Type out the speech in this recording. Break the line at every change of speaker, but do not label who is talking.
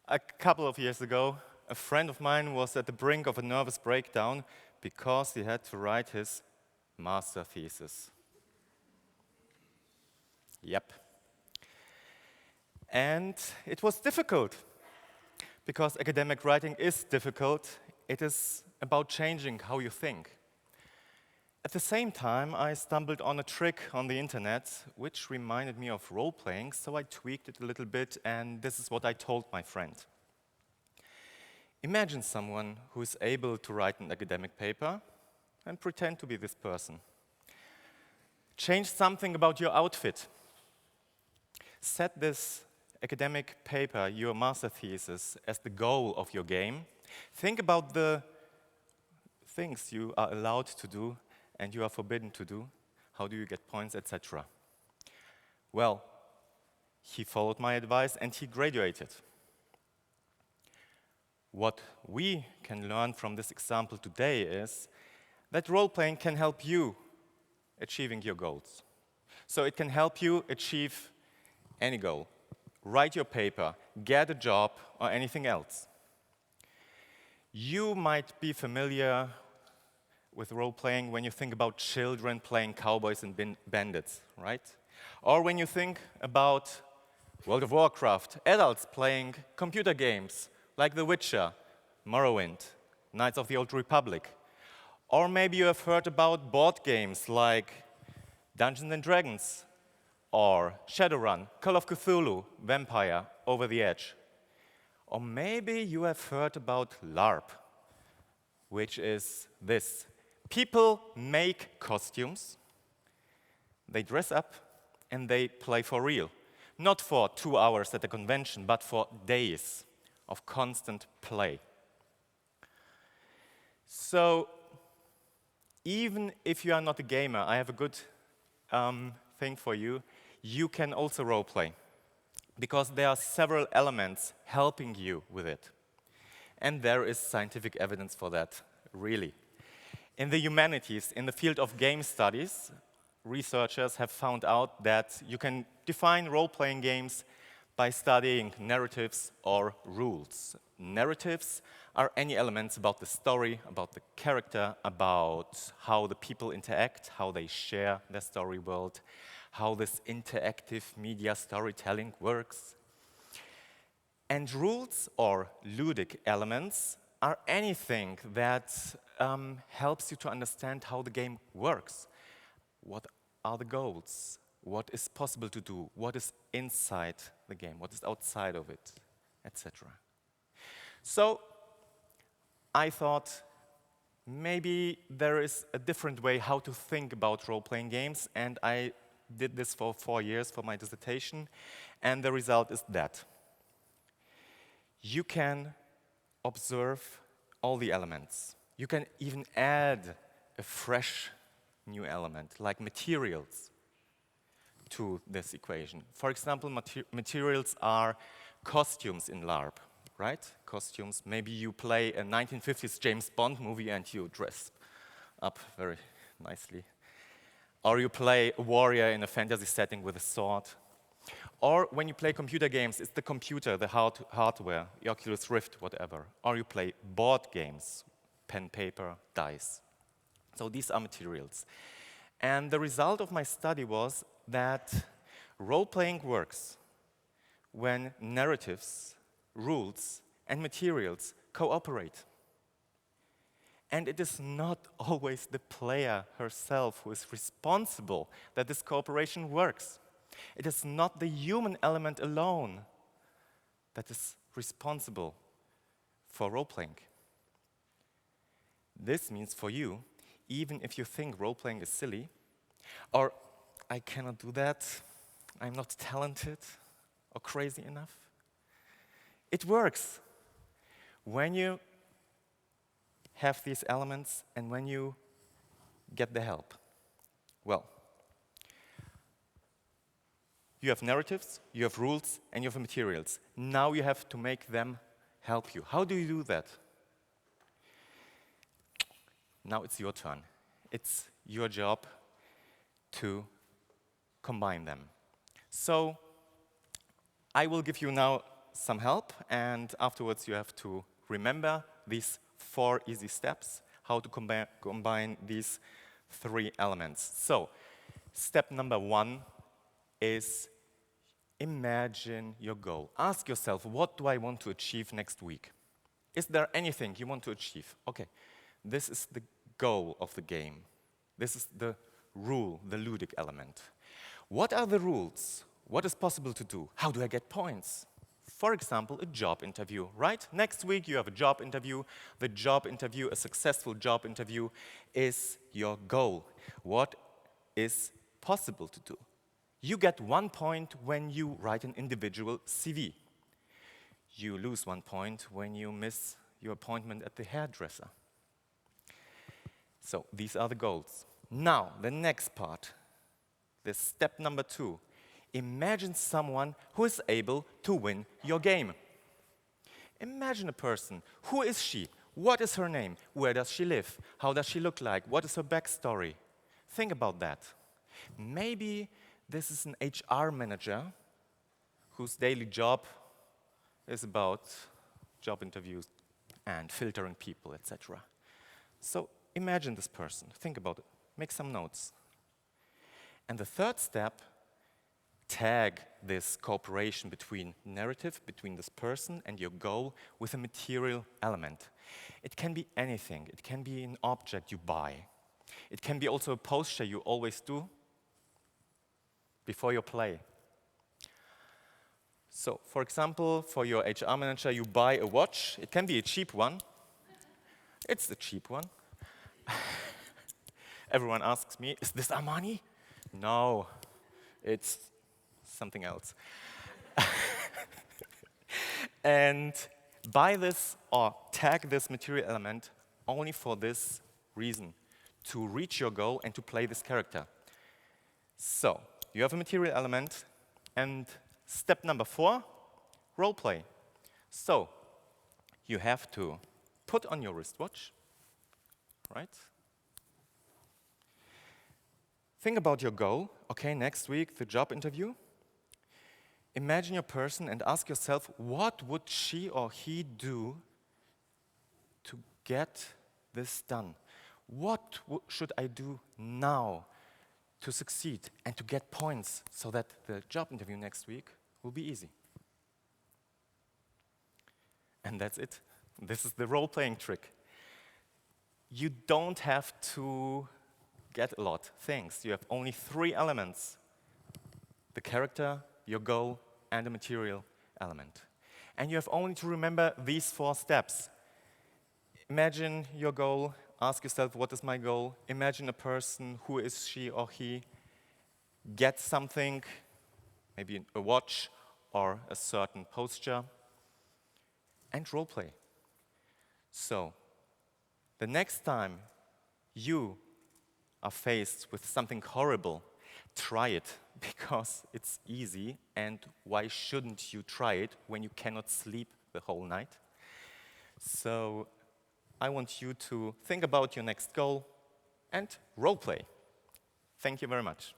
A couple of years ago, a friend of mine was at the brink of a nervous breakdown because he had to write his master thesis. Yep. And it was difficult, because academic writing is difficult. It is about changing how you think. At the same time, I stumbled on a trick on the internet which reminded me of role-playing, so I tweaked it a little bit, and this is what I told my friend. Imagine someone who is able to write an academic paper and pretend to be this person. Change something about your outfit. Set this academic paper, your master thesis, as the goal of your game. Think about the things you are allowed to do and you are forbidden to do. How do you get points, etc. Well, he followed my advice and he graduated. What we can learn from this example today is that role-playing can help you achieving your goals. So it can help you achieve any goal. Write your paper, get a job, or anything else. You might be familiar with role-playing when you think about children playing cowboys and bandits, right? Or when you think about World of Warcraft, adults playing computer games like The Witcher, Morrowind, Knights of the Old Republic. Or maybe you have heard about board games like Dungeons and Dragons, or Shadowrun, Call of Cthulhu, Vampire, Over the Edge. Or maybe you have heard about LARP, which is this. People make costumes, they dress up, and they play for real. Not for 2 hours at a convention, but for days of constant play. So, even if you are not a gamer, I have a good thing for you. You can also role-play, because there are several elements helping you with it. And there is scientific evidence for that, really. In the humanities, in the field of game studies, researchers have found out that you can define role-playing games by studying narratives or rules. Narratives are any elements about the story, about the character, about how the people interact, how they share their story world, how this interactive media storytelling works. And rules or ludic elements are anything that helps you to understand how the game works. What are the goals? What is possible to do? What is inside the game? What is outside of it? Etc. So I thought maybe there is a different way how to think about role-playing games, and I did this for 4 years for my dissertation, and the result is that you can observe all the elements. You can even add a fresh new element, like materials, to this equation. For example, materials are costumes in LARP, right? Costumes. Maybe you play a 1950s James Bond movie and you dress up very nicely. Or you play a warrior in a fantasy setting with a sword. Or when you play computer games, it's the computer, the hardware, the Oculus Rift, whatever. Or you play board games, pen, paper, dice. So these are materials. And the result of my study was that role-playing works when narratives, rules, and materials cooperate. And it is not always the player herself who is responsible that this cooperation works. It is not the human element alone that is responsible for role-playing. This means for you, even if you think role-playing is silly, or I cannot do that, I'm not talented or crazy enough, it works when you have these elements and when you get the help. Well, you have narratives, you have rules, and you have materials. Now you have to make them help you. How do you do that? Now it's your turn. It's your job to combine them. So I will give you now some help, and afterwards you have to remember these 4 easy steps, how to combine these 3 elements. So, step number 1 is imagine your goal. Ask yourself, what do I want to achieve next week? Is there anything you want to achieve? Okay, this is the goal of the game. This is the rule, the ludic element. What are the rules? What is possible to do? How do I get points? For example, a job interview, right? Next week you have a job interview. The job interview, a successful job interview, is your goal. What is possible to do? You get 1 point when you write an individual CV. You lose 1 point when you miss your appointment at the hairdresser. So these are the goals. Now, the next part, this step number 2. Imagine someone who is able to win your game. Imagine a person. Who is she? What is her name? Where does she live? How does she look like? What is her backstory? Think about that. Maybe this is an HR manager whose daily job is about job interviews and filtering people, etc. So imagine this person. Think about it. Make some notes. And the third step, tag this cooperation between narrative, between this person and your goal with a material element. It can be anything. It can be an object you buy. It can be also a posture you always do before your play. So, for example, for your HR manager, you buy a watch. It can be a cheap one. It's a cheap one. Everyone asks me, is this Armani? No, it's something else. And buy this or tag this material element only for this reason, to reach your goal and to play this character. So, you have a material element, and step number 4, role play. So, you have to put on your wristwatch, right? Think about your goal. Okay, next week, the job interview. Imagine your person and ask yourself, what would she or he do to get this done? What should I do now to succeed and to get points so that the job interview next week will be easy? And that's it. This is the role-playing trick. You don't have to get a lot of things. You have only 3 elements: the character, your goal, and a material element. And you have only to remember these 4 steps. Imagine your goal. Ask yourself, what is my goal? Imagine a person. Who is she or he? Get something, maybe a watch or a certain posture, and role play. So, the next time you are faced with something horrible, try it, because it's easy, and why shouldn't you try it when you cannot sleep the whole night? So I want you to think about your next goal and role play. Thank you very much.